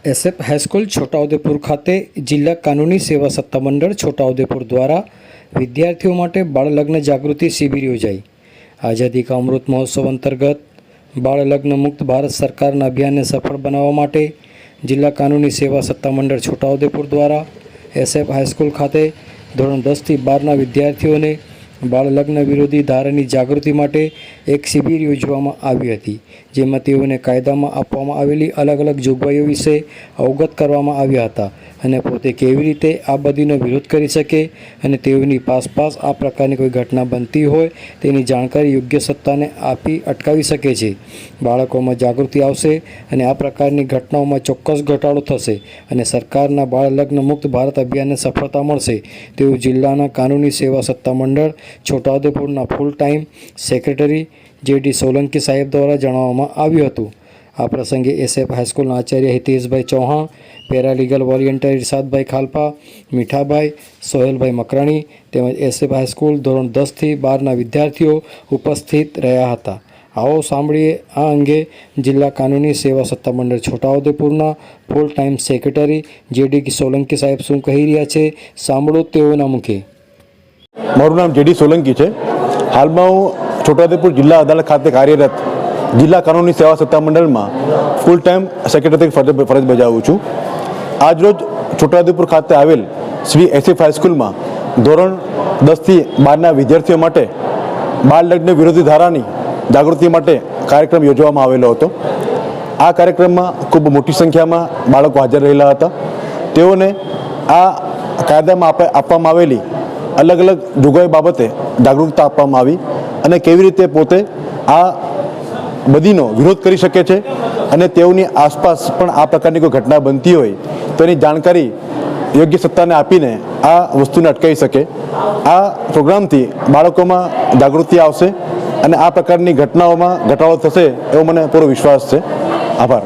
SF high school Chhotaudepur खाते जिला कानूनी सेवा सत्तामंडल छोटाउदेपुर द्वारा विद्यार्थियों माटे बाळ लग्न जागृति शिबिर योजाई। आज़ादी का अमृत महोत्सव अंतर्गत बाळ लग्न मुक्त भारत सरकारना अभियान ने सफल बनावा माटे जिला कानूनी सेवा सत्तामंडल छोटाउदेपुर द्वारा एसएफ हाईस्कूल खाते धोरण 10 થી 12 विद्यार्थीओं ने बाळ लग्न विरोधी धारानी जागृति माटे एक शिबिर योजवामां आवी हती, जेमां तेओने कायदामां आपवामां आवेली अलग अलग जोगवाईओ विषे अवगत करवामां आव्या हता અને પોતે કેવી રીતે આ બધીનો વિરોધ કરી શકે અને તેઓની આસપાસ આ પ્રકારની કોઈ ઘટના બનતી હોય તેની જાણકારી યોગ્ય સત્તાને આપી અટકાવી શકે છે। બાળકોમાં જાગૃતિ આવશે અને આ પ્રકારની ઘટનાઓમાં ચોક્કસ ઘટાડો થશે અને સરકારના બાળ લગ્ન મુક્ત ભારત અભિયાનને સફળતા મળશે તેવું જિલ્લાના કાનૂની સેવા સત્તામંડળ છોટાઉદેપુરના ફૂલ ટાઈમ સેક્રેટરી જે.ડી. સોલંકી સાહેબ દ્વારા જણાવવામાં આવ્યું હતું। आ प्रसंगे एसएफ हाईस्कूल आचार्य हितेश भाई चौहान, पेरालीगल वॉलंटियर इरशाद भाई खालपा, मीठा भाई, सोहेल भाई मकराणी तेमज एसएफ हाईस्कूल धोरण 10 થી 12 विद्यार्थीओ उपस्थित रह्या हता। आओ सांभळीए आ अंगे जिला कानूनी सेवा सत्तामंडल छोटाउदेपुरना full time secretary J D. Solanki साहेब शुं कही रह्या छे, सांभळो तेओना मुखे। मारुं नाम जे.डी. सोलंकी छे। हालमां हूँ छोटाउदेपुर जिला अदालत खाते कार्यरत जिला कानूनी सेवा सत्तामंडल में फूल टाइम सेक्रेटरी फरज बजावुं छुं। आज रोज छोटाउदेपुर खाते आवेल श्री एसएफ हाईस्कूल में धोरण 10 થી 12 विद्यार्थीओ माटे बाळ लग्न विरोधी धारानी जागृति माटे कार्यक्रम योजवामां आवेलो हतो। आ कार्यक्रम में खूब मोटी संख्या में बाळको हाजर रहेला हता। तेओने आ कायदामां आपवामां आवेली अलग अलग जोगवाई बाबते जागरूकता आपवामां आवी अने केवी रीते पोते आ बदीनो विरोध करी शके छे अने तेओनी आसपास पण आ प्रकारनी कोई घटना बनती होय तो एनी जानकारी योग्य सत्ताने आपीने आ वस्तुने अटकावी शके। आ प्रोग्रामथी बाळकोमां जागृति आवशे अने आ प्रकारनी घटनाओमां घटाडो थशे एवो मने पूरो विश्वास छे। आभार।